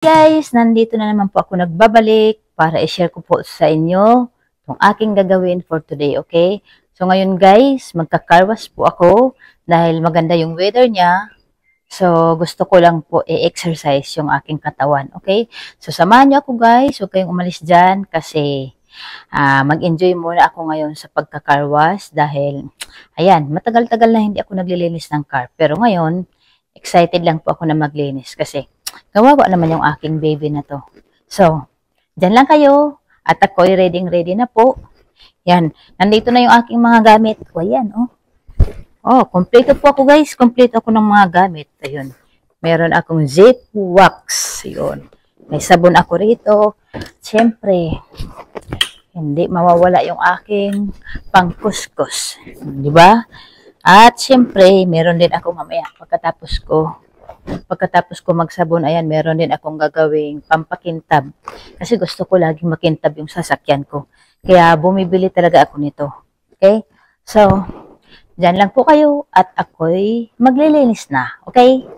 Guys, nandito na naman po ako nagbabalik para i-share ko po sa inyo itong aking gagawin for today, okay? So ngayon guys, magka-carwash po ako dahil maganda yung weather niya. So gusto ko lang po i-exercise yung aking katawan, okay? So samahan niyo ako guys, huwag kayong umalis dyan kasi mag-enjoy muna ako ngayon sa pagka-carwash dahil ayan, matagal-tagal na hindi ako naglilinis ng car. Pero ngayon, excited lang po ako na maglinis kasi kawawa naman yung aking baby na to. So, dyan lang kayo. At ako'y ready na po. Yan. Nandito na yung aking mga gamit. O, yan, oh. Oh, kompleto po ako, guys. Kompleto ako ng mga gamit. Ayun. Meron akong zip wax. Ayun. May sabon ako rito. Siyempre, hindi mawawala yung aking pangkuskus. Di ba? At siyempre, meron din ako mamaya pagkatapos ko magsabon, ayan, meron din akong gagawing pampakintab. Kasi gusto ko laging makintab yung sasakyan ko. Kaya bumibili talaga ako nito. Okay? So, dyan lang po kayo at ako'y maglilinis na. Okay?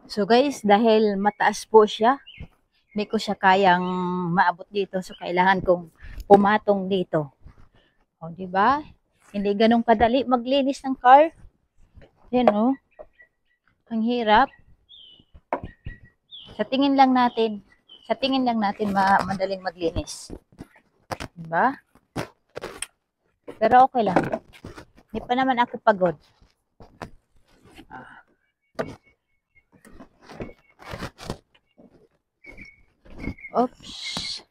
So guys, dahil mataas po siya, hindi ko siya kayang maabot dito. So kailangan kong pumatong dito. O, di ba? Hindi ganun kadali maglinis ng car. Yan oh. Ang hirap. Sa tingin lang natin madaling maglinis. Di ba? Pero okay lang. Hindi pa naman ako pagod. Oops.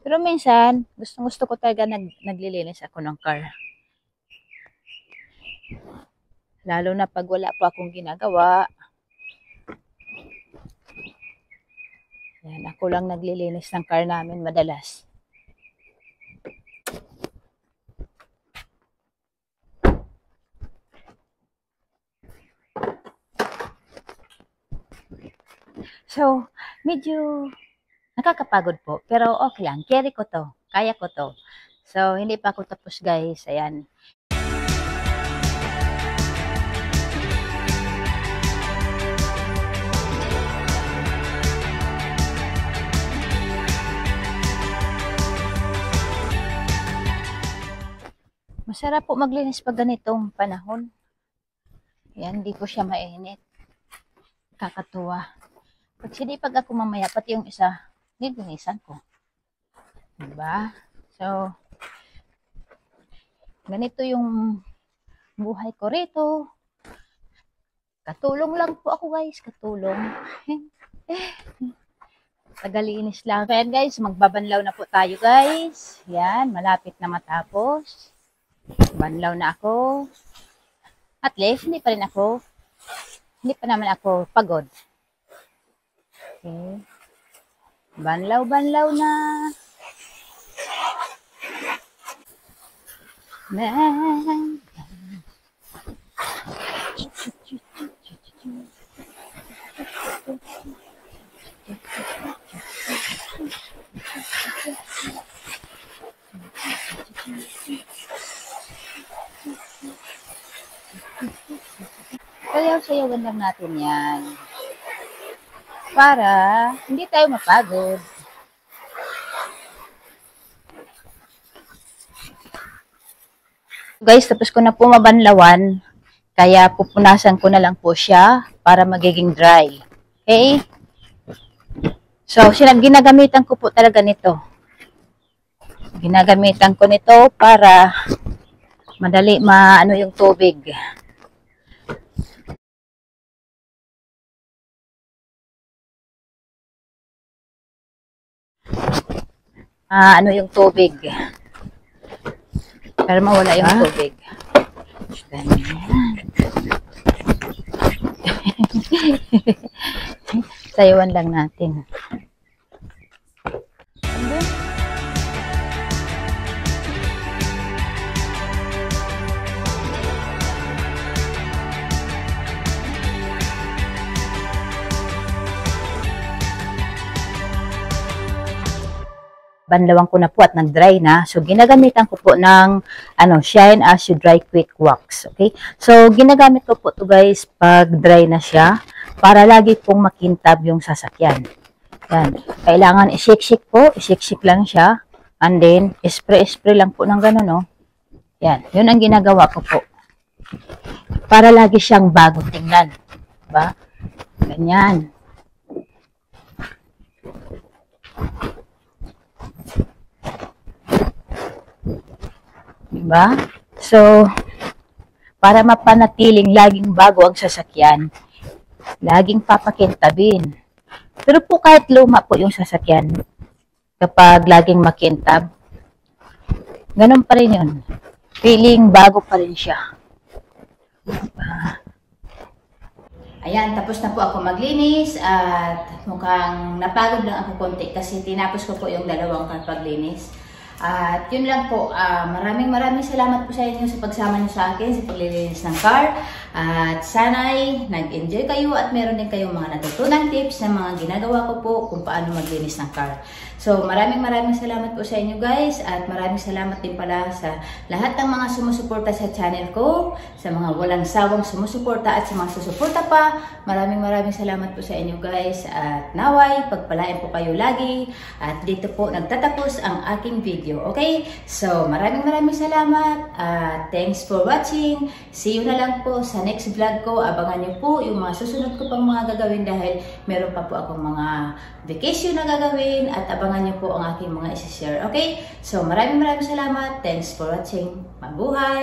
Pero minsan, gusto ko talaga naglilinis ako ng car. Lalo na pag wala pa akong ginagawa. Yan, ako lang naglilinis ng car namin madalas. So, medyo nakakapagod po. Pero okay lang. Carry ko to. Kaya ko to. So, hindi pa ako tapos guys. Ayan. Masarap po maglinis pag ganitong panahon. Ayan, hindi ko siya mainit. Kakatuwa. Pag sinipag ako mamaya, pati yung isa, nilinisan ko. Diba? So, ganito yung buhay ko rito. Katulong lang po ako guys, katulong. Tagalinis lang. So, ayan guys, magbabanlaw na po tayo guys. Yan, malapit na matapos. Banlaw na ako. At least, hindi pa naman ako pagod. Okay. Banlaw na. Sayaw-sayawan lang natin yan. Para hindi tayo mapagod. Guys, tapos ko na po mabanlawan. Kaya pupunasan ko na lang po siya para magiging dry. Okay? So, ginagamitan ko po talaga nito. Ginagamitan ko nito para madali maano yung tubig. Ano yung tubig. Para mawala yung tubig. Sayawan lang natin. Banlawan ko na po at nag-dry na. So, ginagamitan ko po ng Shine As You Dry Quick Wax. Okay? So, ginagamit ko po to guys pag dry na siya para lagi pong makintab yung sasakyan. Yan. Kailangan i-shake-shake po. I-shake-shake lang siya. And then, spray-spray lang po ng gano'n, no? Yan. Yun ang ginagawa ko po. Para lagi siyang bago tingnan. Diba? Ganyan. Diba? So, para mapanatiling laging bago ang sasakyan, laging papakintabin. Pero po kahit luma po yung sasakyan, kapag laging makintab, ganun pa rin yun. Feeling bago pa rin siya. Ayan, tapos na po ako maglinis at mukhang napagod lang ako konti kasi tinapos ko po yung dalawang paglinis. At yun lang po, maraming salamat po sa inyo sa pagsama niyo sa akin sa paglilinis ng car. At sana'y nag-enjoy kayo at meron din kayong mga natutunang tips na mga ginagawa ko po kung paano maglinis ng car. So maraming salamat po sa inyo guys at maraming salamat din pala sa lahat ng mga sumusuporta sa channel ko, sa mga walang sawang sumusuporta at sa mga susuporta pa. Maraming salamat po sa inyo guys at naway pagpalain po kayo lagi at dito po nagtatapos ang aking video. Okay? So maraming salamat at thanks for watching. See you na lang po sa next vlog ko. Abangan niyo po yung mga susunod ko pang mga gagawin dahil meron pa po akong mga vacation na gagawin at abangan niyo po ang aking mga isi-share. Okay? So maraming salamat. Thanks for watching. Mabuhay!